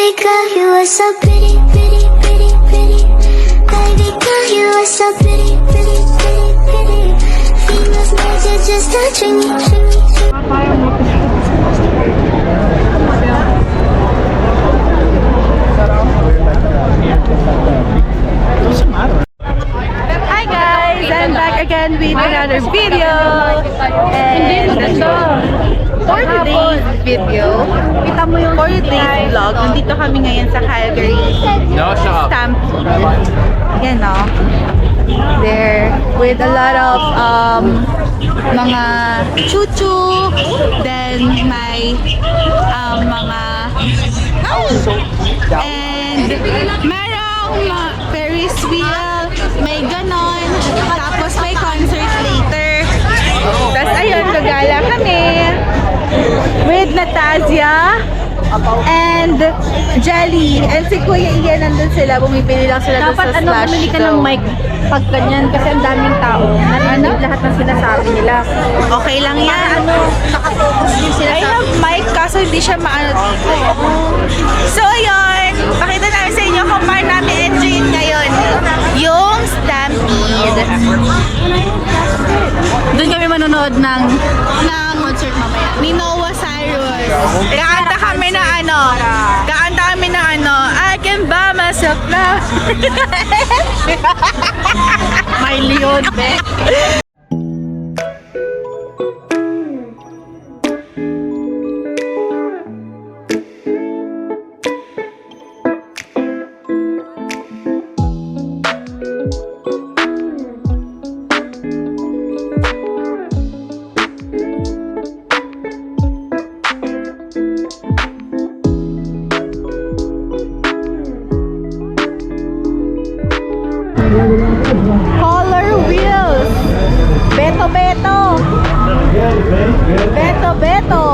Baby girl, you are so pretty, pretty, pretty, pretty. Baby girl, you are so pretty, pretty, pretty, pretty. Feels like you're just touching me. Hi guys! I'm back again with another video. And for today's video, for today's vlog, nandito kami ngayon sa Calgary Stampede. Yan o. There, with a lot of mga chuchu, then may mga and merong Ferris wheel, may ganon, tapos may concert later. Tapos ayun, gagala kami with Natasha and Jelly. And si Kuya Ian nandun sila, bumibili lang sila doon sa Splash bumili ka ng Zone. mic pag ganyan kasi ang daming tao. Narinig lahat ng sinasabi nila. Okay lang yan. Nakafocus din sila I sa... have mic kaso hindi siya maano dito. So yun, pakita namin sa inyo kung paano namin enjoyin ngayon yung Stampede. Doon kami manonood ng concert mamaya. Ni Noah Cyrus. Kakanta kami na I can buy myself love. May leon, be. Color wheels. Beto Beto. Beto Beto.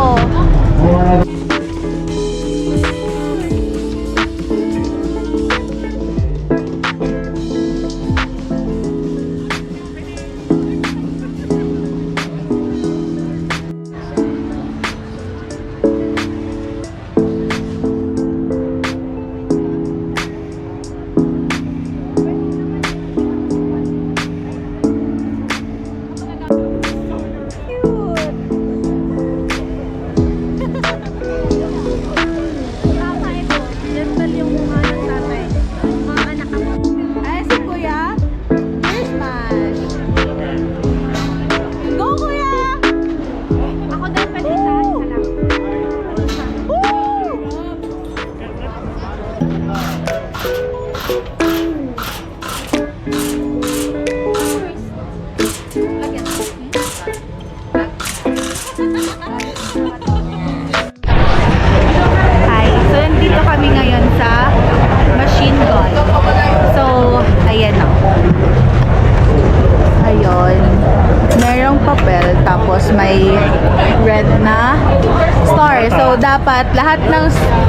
Ay, si Kuya. Here's Smash. Go, Kuya! Ako daw pwede sa isa lang. Hi. So, nandito kami ngayon sa Machine Gun. So, ayan o. Ayun. Merong papel, tapos may red na star. So, dapat lahat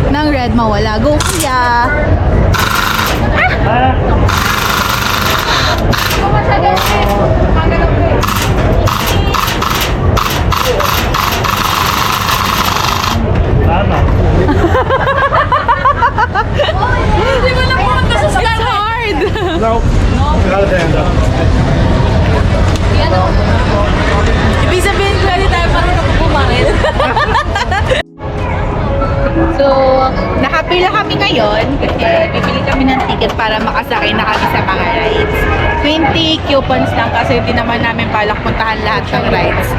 ng red mawala. Go, Kuya! Hindi mo na pumunta sa Star Hard! Nope. Not a damn dog. Ibig sabihin, pwede tayo pa rin kumain. So, nakapila kami ngayon kasi bibili kami ng ticket para makasakay na kami sa mga rides. 20 coupons lang kasi hindi naman namin balak puntahan lahat ng rides.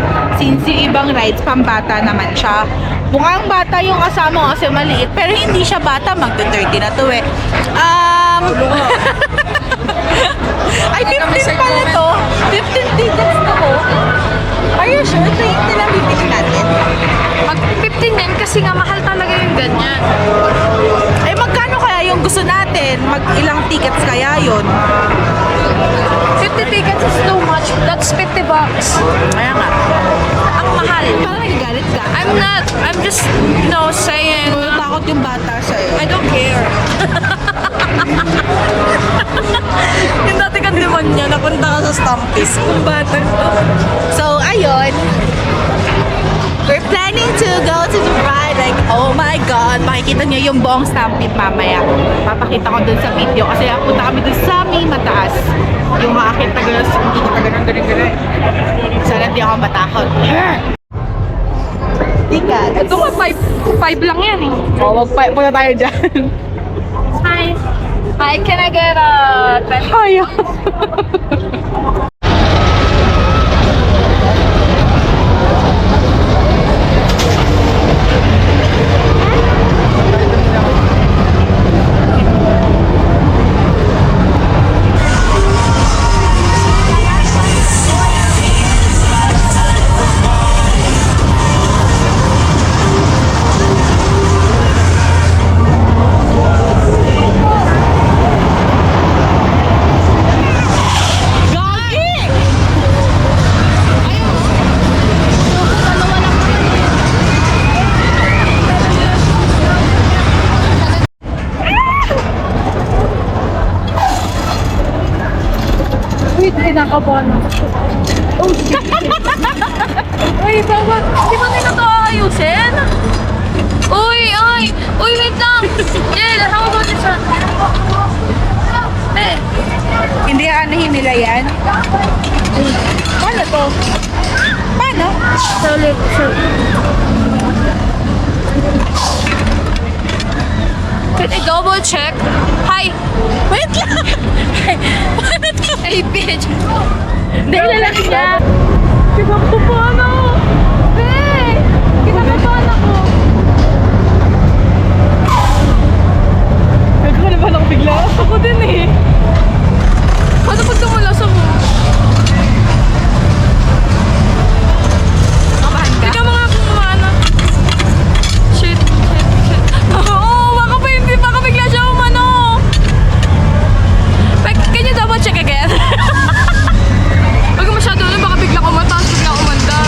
Since yung ibang rides, pambata naman siya. Mukhang bata yung kasama kasi maliit, pero hindi siya bata, magto-30 na to eh. Ay, 15 pala to. 15 tickets na ko. Are you sure? 20 lang bibili natin. Mag 15 din kasi nga mahal talaga yung ganyan. Eh, magkano kaya yung gusto natin? Mag-ilang tickets kaya yun? 50 tickets is too much. That's 50 bucks. Kaya nga. Ang mahal. Parang nagagalit ka. I'm not. I'm just, saying. Takot yung bata sa'yo. I don't care. Yung dati kang demonya, napunta ka sa Stampis. Kung bata ko. So, ayun. We're planning to go to the ride like, oh my God, makikita niyo yung buong Stampede mamaya. Papakita ko dun sa video kasi punta kami dun sa may mataas. Yung aking tagalas, hindi ko tagalang. Sana di ako matakot. Tikat. Ito ka, 5 lang yan eh. Oh, punta tayo dyan. Hi. Hi, can I get a 20? Ayaw. Wait, kinakabahan ako. Oh, shit. Uy, bawat. Di ba nila ito aayusin? Uy, ay. Uy, wait lang. Jill, how about this one? Eh, Hindi aanahin nila yan. Paano to? Paano? solid. Can I double check? Hi. Wait lang. Paano to? Hey, bitch. Hindi, lalaki niya. Kinakabahan ako. Hey, kinakabahan ako. Nagkakalaban ako bigla. Ako din eh. Paano pag tumulasan mo? Kabahan ka? Ikaw mga kumana. Shit. Oo, baka pa hindi. Baka bigla siya umano. Like, can you double check again? Huwag ka masyado na. Baka bigla kumataas, bigla umandar.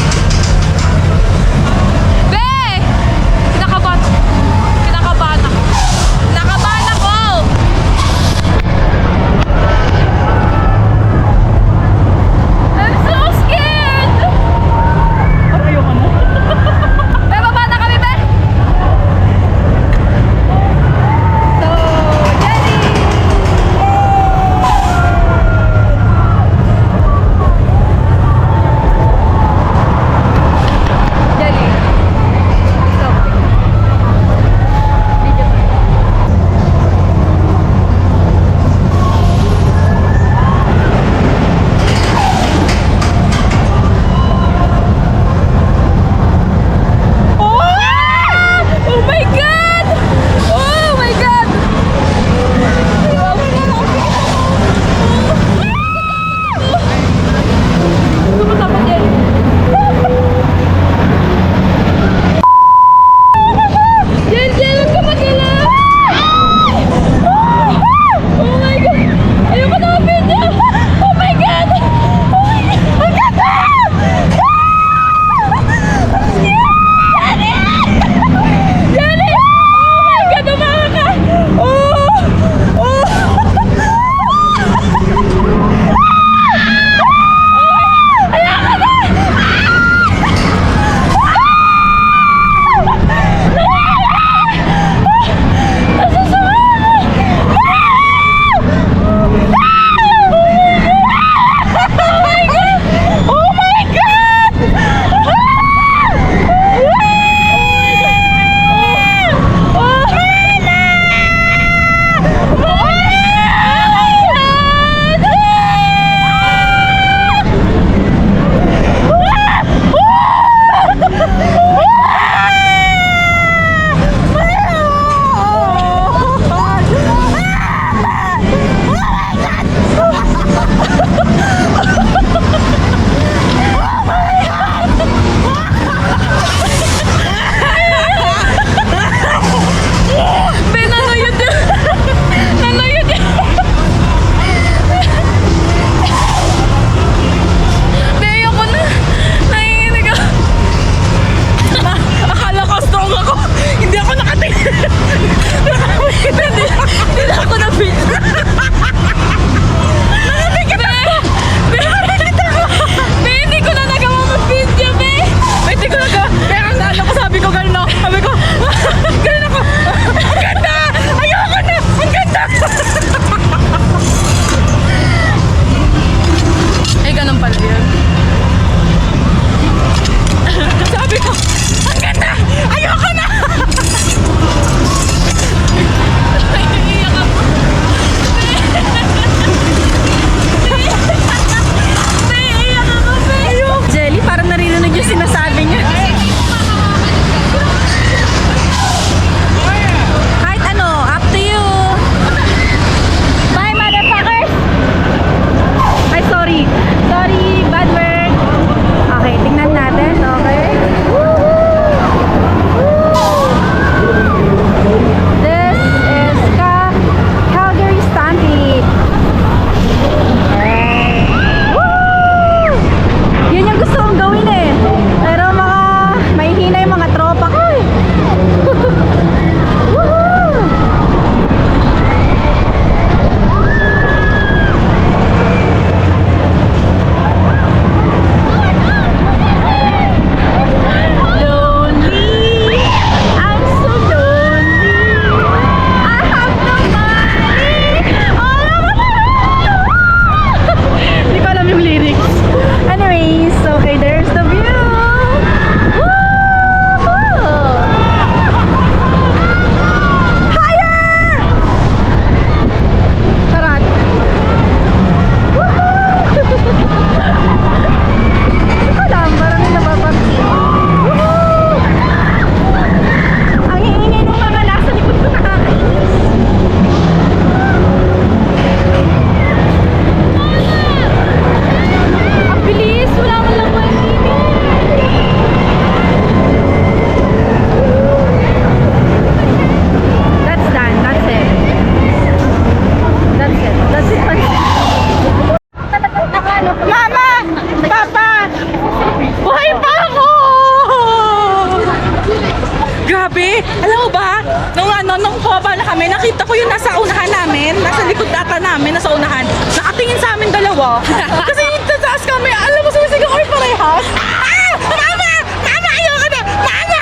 nung pababa na kami, nakita ko yung nasa unahan namin, nasa likod ata namin, nasa unahan. Nakatingin sa amin dalawa. Kasi yung tataas kami, alam mo, sumisigaw kami parehas. Ah! Mama! Mama! Ayoko na! Mama!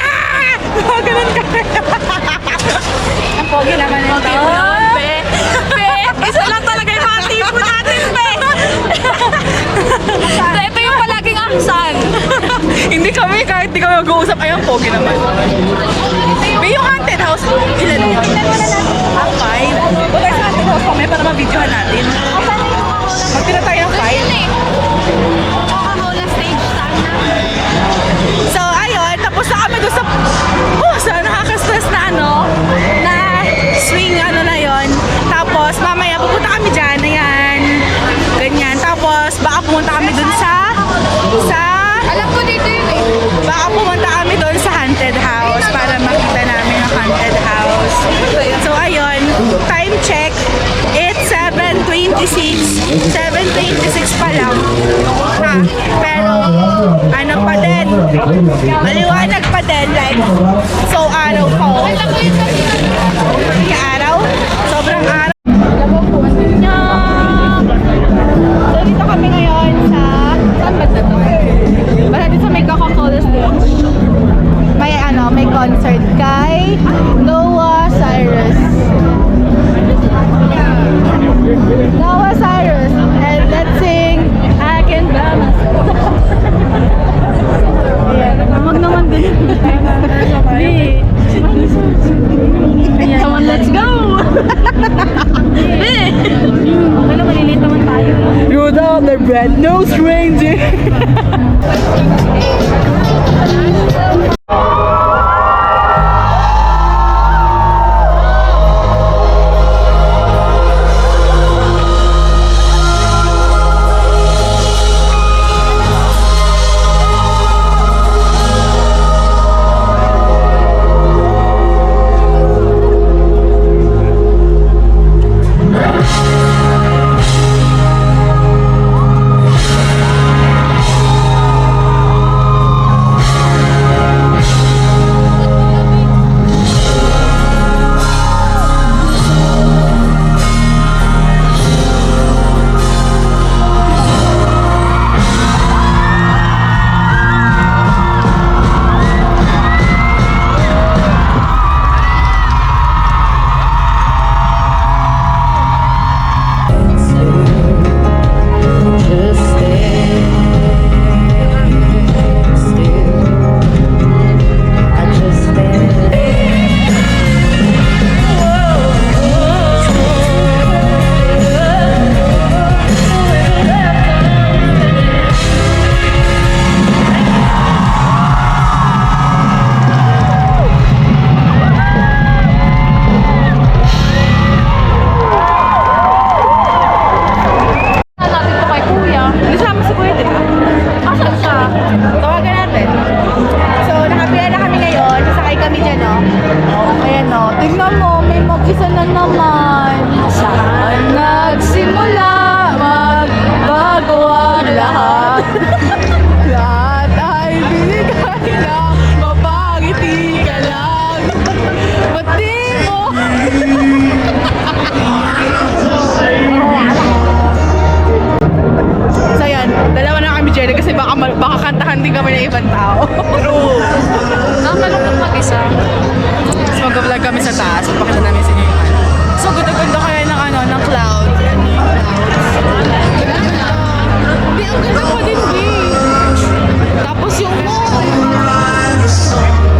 Ganun kami. Ang pogi naman ito. Okay mo naman, be. Be, isa lang talaga yung mga tipo natin, be. So, ito yung palaging aksan. Hindi kami, kahit di kami mag-uusap, ay ang pogi naman. May yung haunted house, ilan yun? Ang 5. Huwag tayo sa haunted house kami para ma-videohan natin. Magpila tayo ng 5. Coca-Cola stage sana. So, ayun, tapos na kami doon sa nakaka-stress na na swing, na yon. Tapos, mamaya, pupunta kami dyan, ayan. Ganyan. Tapos, baka pumunta kami doon sa Alam ko dito yun eh. baka pumunta kami doon sa haunted house para makita namin ang haunted house. So, ayun, time check. It's 7:26. 7:26 pa lang. Ha, pero, ano pa din, maliwanag pa din, like, so araw pa. Hindi araw? Sobrang araw. So, dito kami ngayon sa, saan ba ito? Basta dito sa may Coca-Cola stage. May concert kay Noah Cyrus. Noah Cyrus. And let's sing I Can Balance. Ayan. Huwag naman din. Come on, let's go! Okay na, malilito naman tayo. Rudolph the Red-Nosed Reindeer. Nakakantahan din kami ng ibang tao. True. Nakakalungkot mag-isa. Tapos mag-vlog kami sa taas. Pakita namin sa inyo yung ano. So, ganda-ganda kaya ng cloud. Hindi, ang ganda pa din, Tapos yung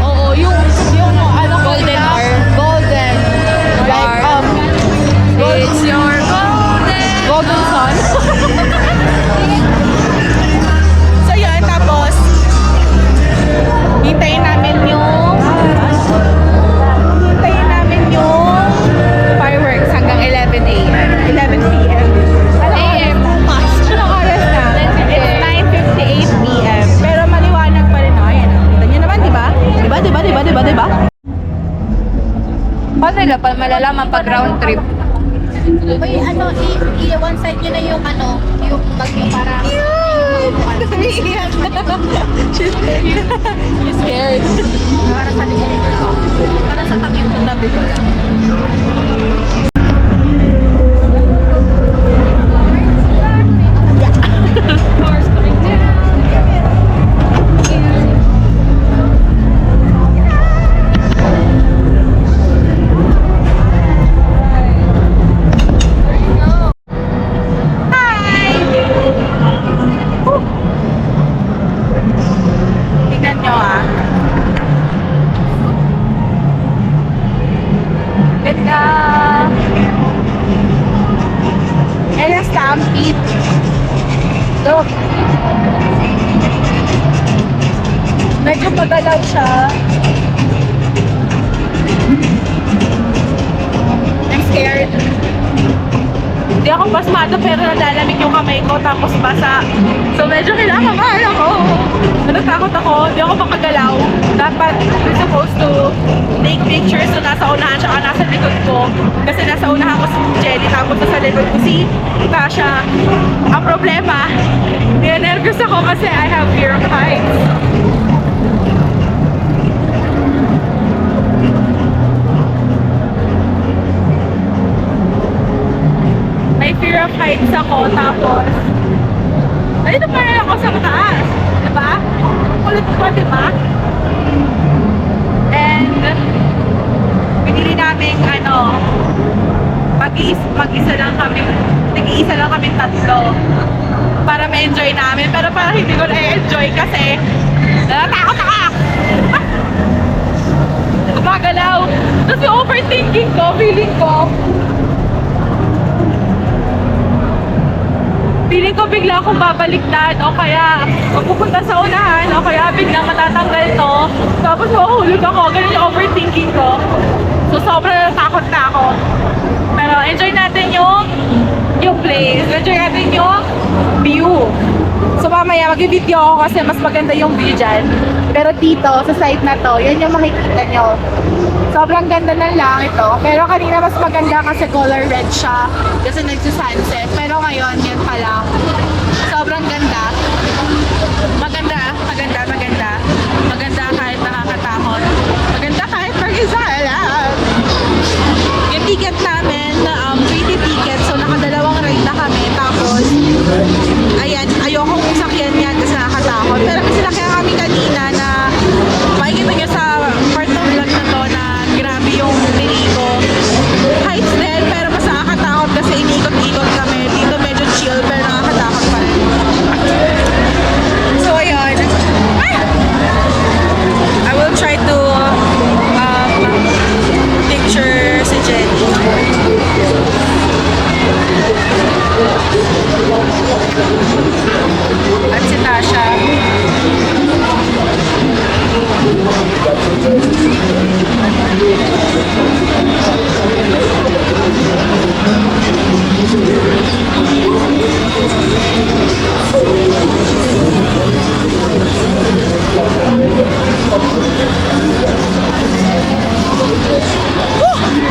oo, yung Golden hour. Golden. Like, It's your golden sun. So yun, tapos hintayin namin yung fireworks hanggang 11 a.m. 11 p.m. AM. Anong oras na? It's 9:58 p.m. Pero maliwanag pa rin. Ayan, kita nyo naman, di ba? Diba? Paano nila pa malalaman pag round trip? Uy, one side nyo na yung yung parang Umiiyak na. She's scared. Para sa likod ko. Para sa takip ng tabi ko lang. Cars coming down. Tingnan nyo ah. Ganda. And a stampede. Look. Medyo magalaw siya. I'm scared. Hindi ako pasmado pero nalalamig yung kamay ko tapos basa. So medyo kailangan mahal ako. Natakot ako, hindi ako makagalaw. Dapat we're supposed to take pictures so nasa unahan siya nasa likod ko. Kasi nasa unahan ko si Jenny tapos sa likod ko si Tasha. Ang problema, nervous ako kasi I have fear of heights. May fear of heights ako, tapos ayun pa rin ako sa mataas, diba? Kulit ko, diba? And pinili namin mag-isa lang kami, nag-iisa lang kami tatlo para ma-enjoy namin, pero parang hindi ko na-enjoy kasi natatakot ako! Gumagalaw! Tapos yung overthinking ko, feeling ko bigla akong babaliktad o kaya pupunta sa unahan o kaya biglang matatanggal to tapos mahuhulog ako, ganun yung overthinking ko. So sobrang natakot na ako, pero enjoy natin yung place, enjoy natin yung view. So mamaya mag-video ako kasi mas maganda yung view dyan, pero dito sa side na to, yan yung makikita nyo. Sobrang ganda ng langit to, pero kanina mas maganda kasi color red siya kasi nagsusunset, pero ngayon yan pala sobrang ganda. Maganda kahit nakakatakot, maganda kahit mag-isa lang. Yung ticket namin, 20 tickets, so nakadalawang ride na kami, tapos ayan, ayokong sakyan yan kasi nakakatakot, pero kasi sinakyan kami kanina na makikita nyo sa part ng vlog na to na grabe yung niligo. Heights din, pero mas nakakatakot kasi inikot-ikot kami. Dito medyo chill, pero nakakatakot pa rin. So, ayun. I will try to picture si Jenny. At si Tasha.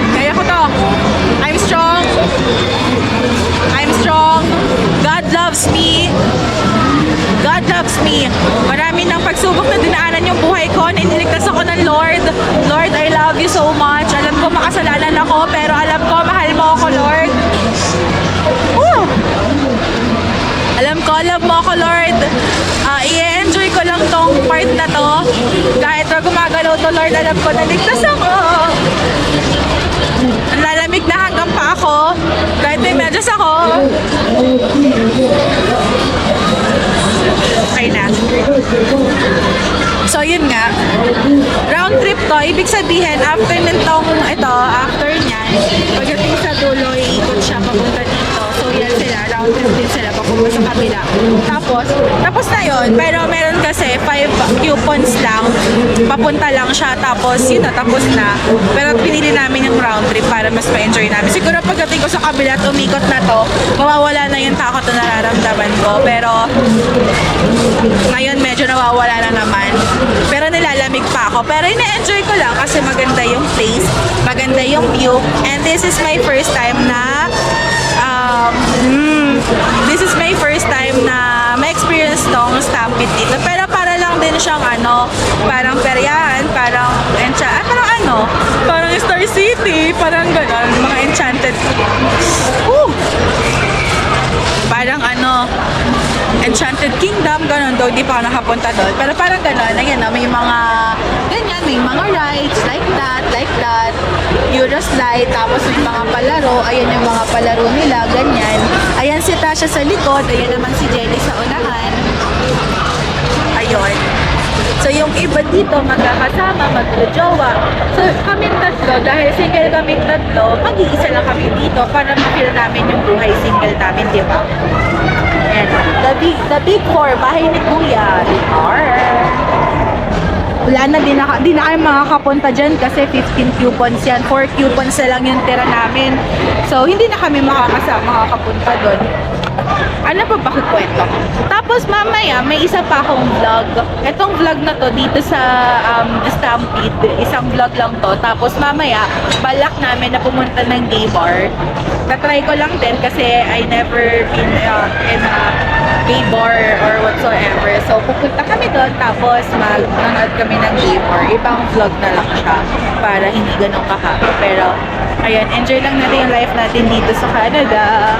Kaya ko to. I'm strong. God loves me. Marami ng pagsubok na dinaanan yung buhay ko na iniligtas ako ng Lord. Lord, I love you so much. Alam ko makasalanan ako, pero alam ko mahal mo ako, Lord. Woo! Alam mo ako, Lord. I-enjoy ko lang tong part na to. Kahit na gumagalaw to, Lord, alam ko naligtas ako. Ang lalamig na hanggang pa ako. Kahit may medyas ako. Okay na. So, yun nga. Round trip to. Ibig sabihin, after niyan, pagdating sa dulo, iikot siya papunta dito. So, yan sila. Round trip din sila papunta sa kabila. Tapos na yun. Pero meron kasi 5 coupons lang. Papunta lang siya. Tapos, yun na. Tapos na. Pero pinili namin yung round trip para mas ma-enjoy namin. Siguro pagdating ko sa kabila at umikot na to, mawawala na yung takot na nararamdaman ko. Pero, ngayon medyo nawawala na naman. Pero nilalamig pa ako. Pero ina-enjoy ko lang kasi maganda yung place, maganda yung view. And this is my first time na ma-experience to enchanted. Woo! Parang Enchanted Kingdom, ganun daw, di pa ako nakapunta doon. Pero parang ganun, ayan may mga, ganyan, may mga rides, like that. Euroslide, tapos may mga palaro, ayan yung mga palaro nila, ganyan. Ayan si Tasha sa likod, ayan naman si Jelly sa unahan. Ayun. So, yung iba dito, magkakasama, magjojowa. So, kaming tatlo, dahil single kaming tatlo, mag-iisa lang kami dito para ma-feel namin yung buhay single namin, di ba? Ayan. The big four, bahay ni Kuya. Wala na, di na kayo makakapunta dyan kasi 15 coupons yan. 4 coupons na lang yung tira namin. So, hindi na kami makakapunta doon. Ano pa pakikwento? Tapos mamaya, may isa pa akong vlog. Itong vlog na to dito sa Stampede. Isang vlog lang to. Tapos mamaya, balak namin na pumunta ng gay bar. Tatry ko lang din kasi I never been in a gay bar or whatsoever. So, pupunta kami doon. Tapos mag-nanood kami ng gay bar. Ibang vlog na lang siya para hindi ganun kahaba. Pero, ayan, enjoy lang natin yung life natin dito sa Canada.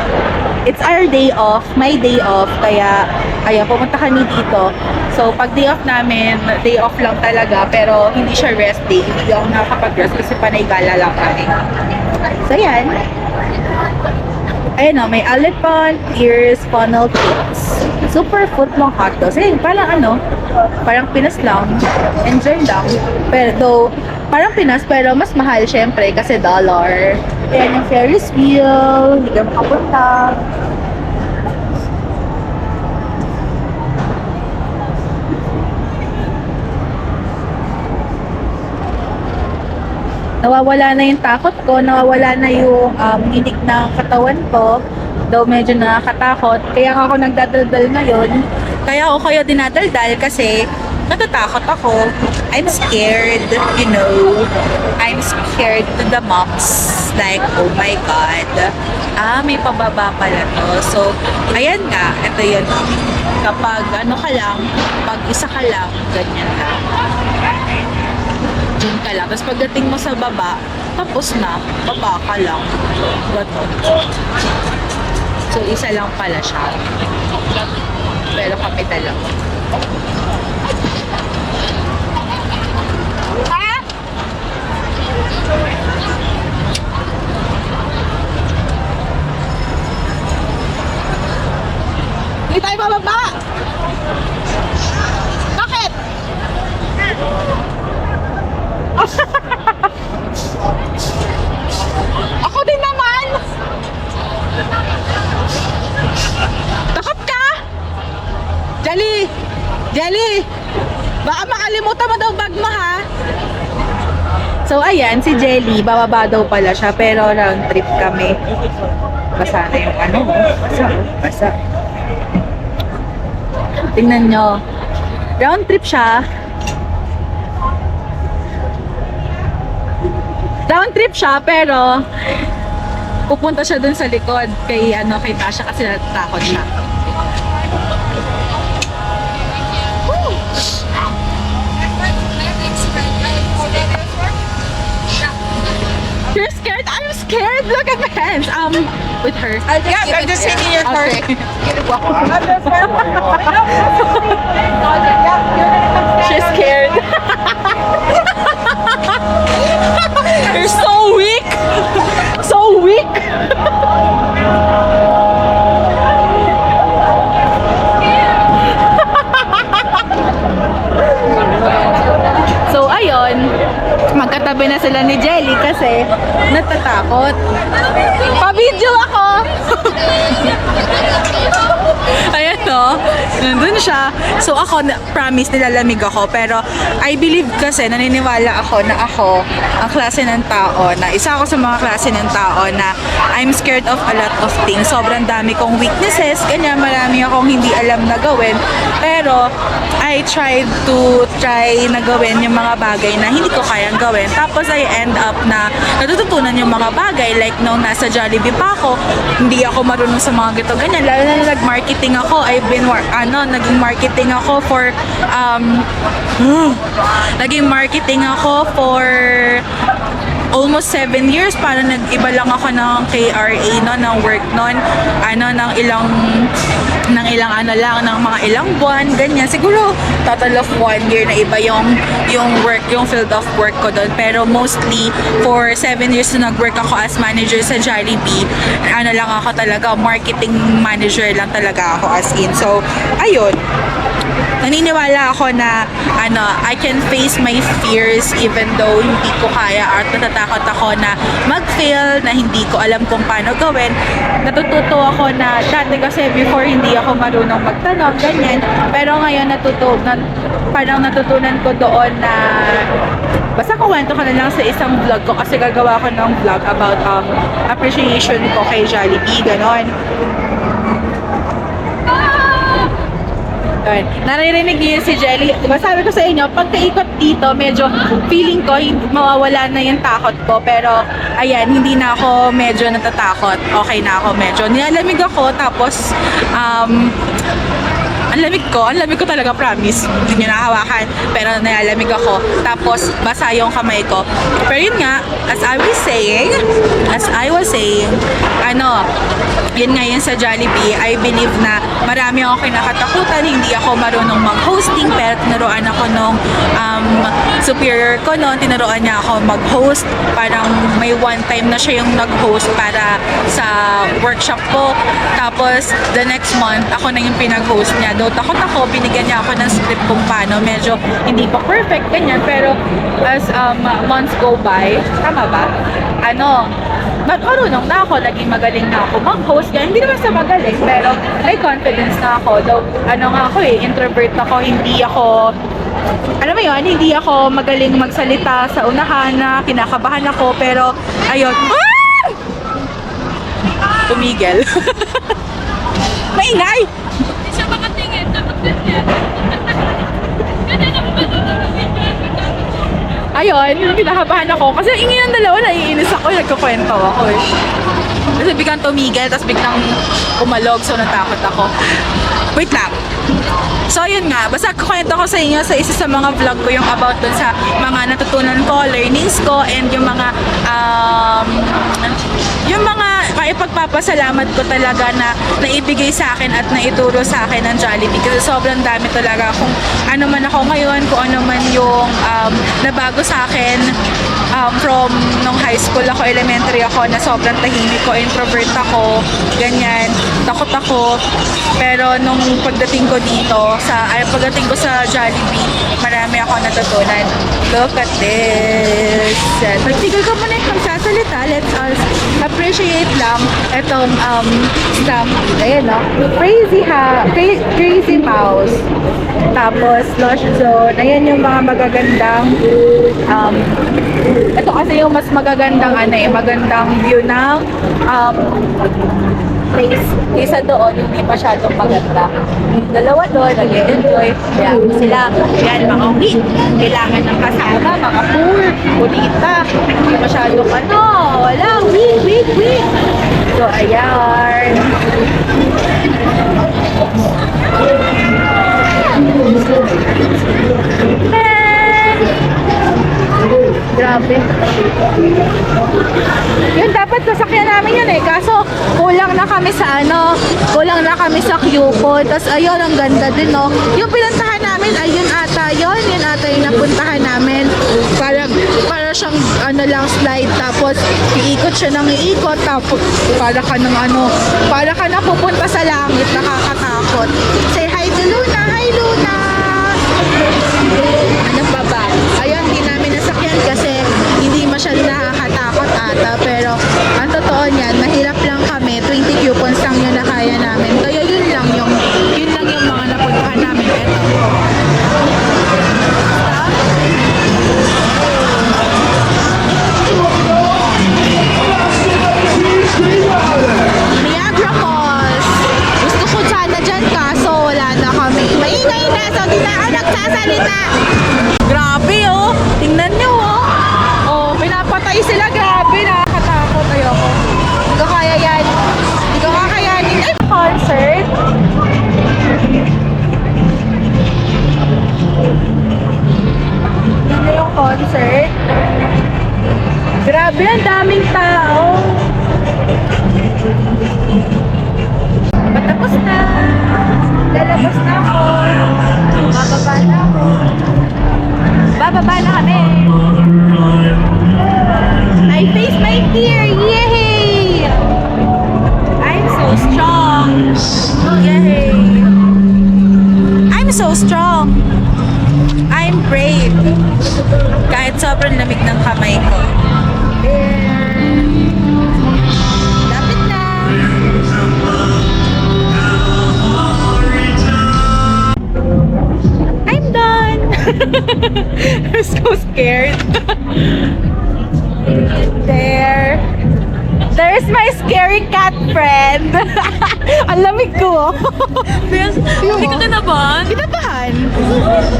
It's our day off, my day off, kaya ayan, pumunta kami dito. So, pag day off namin, day off lang talaga, pero hindi siya rest day. Hindi ako nakakapag-rest kasi panay gala lang kami. So, ayan. Ayan o, may Alipon, ears, funnel cakes. Super foot long hot dogs. Ayun, parang Pinas lang. Enjoy lang. Pero, though, parang Pinas, pero mas mahal syempre kasi dollar. Ayan yung Ferris wheel, hindi ka makapunta. Nawawala na yung takot ko, nawawala na yung hinig ng katawan ko. Daw medyo nakakatakot. Kaya ako nagdadaldal ngayon. Kaya ako kayo dinadaldal kasi natatakot ako. I'm scared, you know. I'm scared to the max. Like, oh my God. May pababa pala to. So, ayan nga. Ito yun. Kapag ka lang, pag isa ka lang, ganyan lang. Diyan ka lang. Tapos pagdating mo sa baba, tapos na, baba ka lang. Gato. So, isa lang pala siya. Pero kami dalawa. Hindi tayo bababa! Bakit? Ako din naman! Takot ka? Jelly! Baka makalimutan mo daw bag mo, ha? So, ayan, si Jelly, bababa daw pala siya, pero round trip kami. Basa na yung basa. Tingnan nyo. Round trip siya. Round trip siya, pero pupunta siya dun sa likod kay Tasha kasi natatakot siya. You're scared? I'm scared. Look at my hands. With her. I'm just taking your card. Okay. She's scared. You're so weak. So weak. So, ayun. Magkatabi na sila ni Jelly kasi natatakot. Pa-video ako! Ayan o, nandun siya. So ako, promise nilalamig ako. Pero I believe kasi, naniniwala ako na ako ang klase ng tao, na isa ako sa mga klase ng tao na I'm scared of a lot of things. Sobrang dami kong weaknesses, kanya marami akong hindi alam na gawin. Pero I tried na gawin yung mga bagay na hindi ko kayang gawin. Tapos I end up na natututunan yung mga bagay. Like nung nasa Jollibee pa ako, hindi ako marunong sa mga gito ganyan. Lalo na nag-marketing ako. Naging marketing ako for almost 7 years. Parang nag-iba lang ako ng KRA no, ng work nun. Ng ilang ano lang, ng mga ilang buwan, ganyan. Siguro, total of 1 year na iba yung work, yung field of work ko doon. Pero mostly, for 7 years na nag-work ako as manager sa Jollibee, lang ako talaga, marketing manager lang talaga ako as in. So, ayun. Naniniwala ako na I can face my fears even though hindi ko kaya at natatakot ako na mag-fail, na hindi ko alam kung paano gawin. Natututo ako na dati kasi before hindi ako marunong magtanong, ganyan. Pero ngayon parang natutunan ko doon na basta kuwento ko na lang sa isang vlog ko kasi gagawa ko ng vlog about appreciation ko kay Jollibee, ganon. Naririnig niyo si Jelly. Diba sabi ko sa inyo, pagkaikot dito, medyo feeling ko mawawala na yung takot ko. Pero, ayan, hindi na ako medyo natatakot. Okay na ako medyo. Nilalamig ako, tapos, ang lamig ko talaga, promise. Hindi nyo nakahawakan, pero nilalamig ako. Tapos, basa yung kamay ko. Pero yun nga, as I was saying, yun nga yun sa Jollibee, I believe na marami ako kinakatakutan, hindi ako marunong mag-hosting, pero tinuruan ako nung superior ko noon, tinuruan niya ako mag-host. Parang may one time na siya yung nag-host para sa workshop ko. Tapos, the next month, ako na yung pinag-host niya. Though takot ako, binigyan niya ako ng script kung paano. Medyo hindi pa perfect, ganyan. Pero, as months go by, tama ba? Marunong na ako, naging magaling na ako mag-host. Hindi naman sa magaling, pero may confidence na ako. Though, introvert ako, hindi ako, hindi ako magaling magsalita sa unahan na kinakabahan ako, pero, ayun, tumigil. Maingay! Hindi siya makatingin. Dapat ganyan. Ganyan ako ba? Ayun, kinakabahan ako. Kasi ingin ng dalawa, naiinis ako, nagkukwento ako eh. Kasi biglang tumigil, tapos biglang umalog, so natakot ako. Wait lang. So, yun nga. Basta kukwento ko sa inyo sa isa sa mga vlog ko yung about dun sa mga natutunan ko, learnings ko, and yung mga ipagpapasalamat ko talaga na naibigay sa akin at naituro sa akin ng Jollibee. Kasi sobrang dami talaga kung ano man ako ngayon, kung ano man yung nabago sa akin from nung high school ako, elementary ako, na sobrang tahimik ko, introvert ako, ganyan, takot ako. Pero nung pagdating ko dito, pagdating ko sa Jollibee, marami ako natutunan. Look at this. Pagtigil ko muna yung magsasalita, let's appreciate lang itong stamp. Ayan, no? Crazy Mouse. Tapos, Lush Zone. Ayan yung mga magagandang ito kasi yung mas magagandang magandang view ng place. Isa doon, hindi masyadong maganda. Yung dalawa doon, nag-enjoy. Kaya sila, yan, mga wheat. Kailangan ng kasama, mga poor, bonita. Hindi masyadong wala, wheat. So, ayan. Grabe. Yun, dapat sasakyan namin yun eh. Kaso, kulang na kami sa coupon. Tapos, ayun, ang ganda din, no? Yung pinuntahan namin, ayun ata yun. Yun ata yung napuntahan namin. Para siyang, slide. Tapos, iikot siya ng iikot. Tapos, para ka na pupunta sa langit. Nakakatakot. Say hi to Luna. Hi, Luna! Ano pa ba? Ayun, hindi namin nasakyan kasi hindi masyadong nakakatakot ata. Pero, ang totoo niyan, mahirap lang kami. 20 coupons lang yun na kaya namin. Kaya yun lang yung mga napuntahan namin. Eto. Niagara Falls. Gusto ko sana dyan, kaso wala na kami. Maingay na, so di na ako nagsasalita. Grabe, oh. Tingnan nyo, oh. Oh, pinapatay sila. Grabe, nakakatakot. Ayoko. so strong. I'm brave. Kahit sobrang lamig ng kamay ko. Lapit na. I'm done. I'm so scared. There's my scary cat friend. Ang lamig ko. Hindi ka kinabahan? Kinabahan.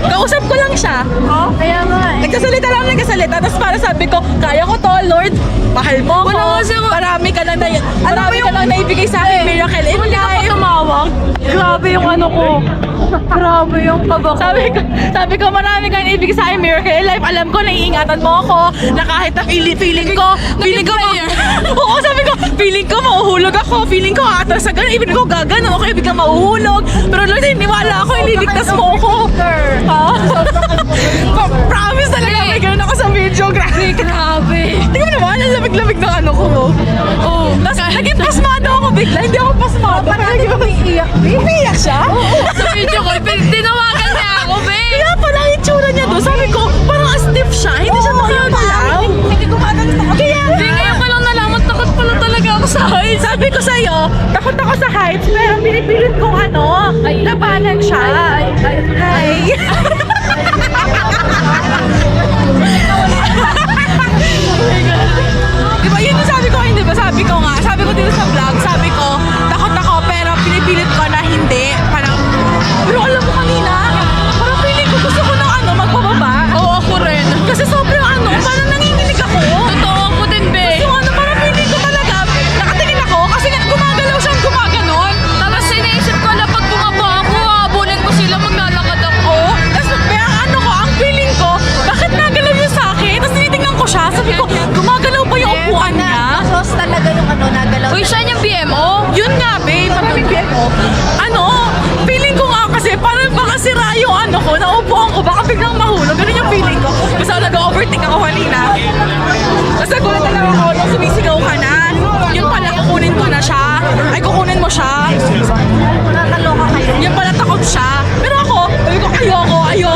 Kausap ko lang siya. Oh, kaya nga eh. Nagsasalita. Tapos para sabi ko, kaya ko to, Lord. Mahal mo ko. Wala kasi ako. Marami ka lang naibigay sa akin, miracle in Hindi ka pa life. tumawag. Grabe yung ano ko. Grabe yung kaba ko. Sabi ko, marami kang naibigay sa akin, miracle in life. Alam ko, naiingatan mo ako. Na kahit na feeling ko, oo, sabi ko, feeling ko mahuhulog ako. Feeling ko atras sa gano'n. Ibig ko gagano. Okay, biglang mahuhulog. Pero Lord, hiniwala ako. Ililigtas mo ako. Ha? Promise talaga. May ganun ako sa video. Grabe. Hindi mo naman. Ang lamig-lamig ng ano ko. Oh. Tapos naging pasmado ako bigla. Hindi ako pasmado. Parang umiiyak. Umiiyak siya? Sa video ko, tinawagan niya ako, babe. Kaya pala yung itsura niya doon. Sabi ko, parang stiff siya. Hindi siya makakalaw. Hindi ko kaya Hindi ngayon ko lang nalaman, takot pala talaga ako sa heights. sabi ko sa'yo, takot ako sa heights, pero pinipilit kong labanan siya. Hi. Diba yun yung sabi ko, hindi ba? Sabi ko dito sa vlog, sabi ko, takot ako, pero pinipilit ko na hindi. Pero alam mo kanina, parang feeling ko gusto ko ng magpababa. Oo, ako rin. Kasi sobrang parang nanginginig ako. Totoo ako din, babe. So parang feeling ko talaga, nakatingin ako kasi gumagalaw siya, gumaganon. Tapos iniisip ko na pag bumaba ako, habulin ko sila, maglalakad ako. Tapos ang feeling ko, bakit nagalaw yun sa akin? Tapos tinitingnan ko siya, sabi ko, gumagalaw pa yung upuan niya. Sos talaga yung nagalaw. Uy, siya yung BMO. Yun nga, babe, maraming BMO. Feeling ko nga kasi, parang baka sira yung ko, naupuan ko, baka biglang mahulog. Ganun yung feeling ko. Basta nag-overthink ako kanina. Tapos nagulat na lang ako nung sumisigaw ka na. Yun pala, kukunin ko na siya. Ay, kukunin mo siya. Nakakaloka kayo. Yun pala, takot siya. Pero ako, sabi ko, ayoko.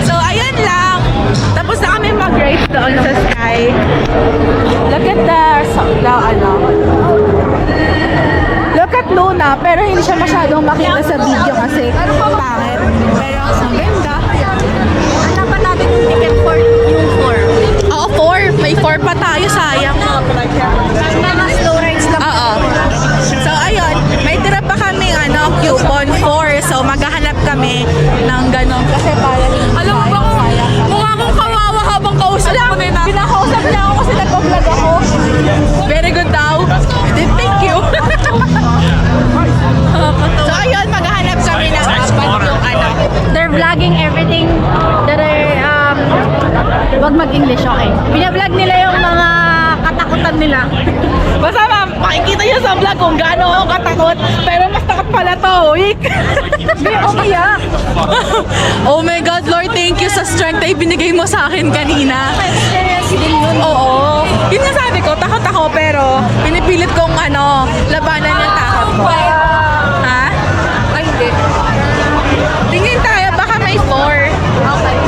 So, ayan lang. Tapos na kami mag-ride doon sa sky. Look at Look at Luna, pero hindi siya masyadong makita sa video kasi pangit. Pero ang ganda. Hanapan natin yung ticket for yung 4. Oo, 4. May 4 pa tayo, sayang. Mga slow rides lang. Oo. So, ayun. May tira pa kami, coupon 4. So, maghahanap kami ng ganon. Kasi parang Alam mo ba kung mukha akong kawawa habang kausap ko na yun. pinakausap niya ako kasi nag-vlog ako. Very good daw. Thank you. So, ayun, maghahanap kami ng apat yung They're vlogging everything that are, wag mag-English, okay? Binablog nila yung mga katakutan nila. Basta makikita niyo sa vlog kung gaano ako katakot. Pero mas takot pala to, week. Umiyak. Oh my God, Lord, thank you sa strength na ibinigay mo sa akin kanina. Experience din yun. Oo. Yun nga sabi ko, takot ako pero pinipilit kong labanan yung takot ko. Ha? Ay, hindi. Tingin tayo, baka may 4. Okay.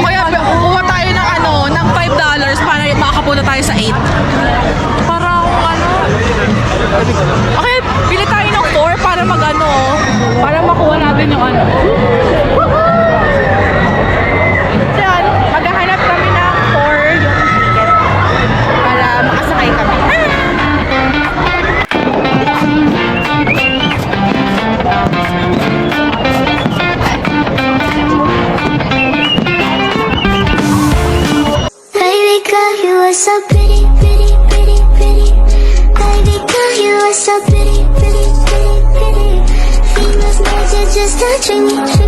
Kaya kuha tayo ng $5 para makapunta tayo sa 8. Para akong Okay, pili tayo ng 4 para para makuha natin yung So, maghahanap kami ng 4 yung ticket para makasakay kami. Baby girl, you are so pretty, pretty, pretty, pretty. Baby girl, you are so pretty, pretty, pretty, pretty. Famous magic just touching me.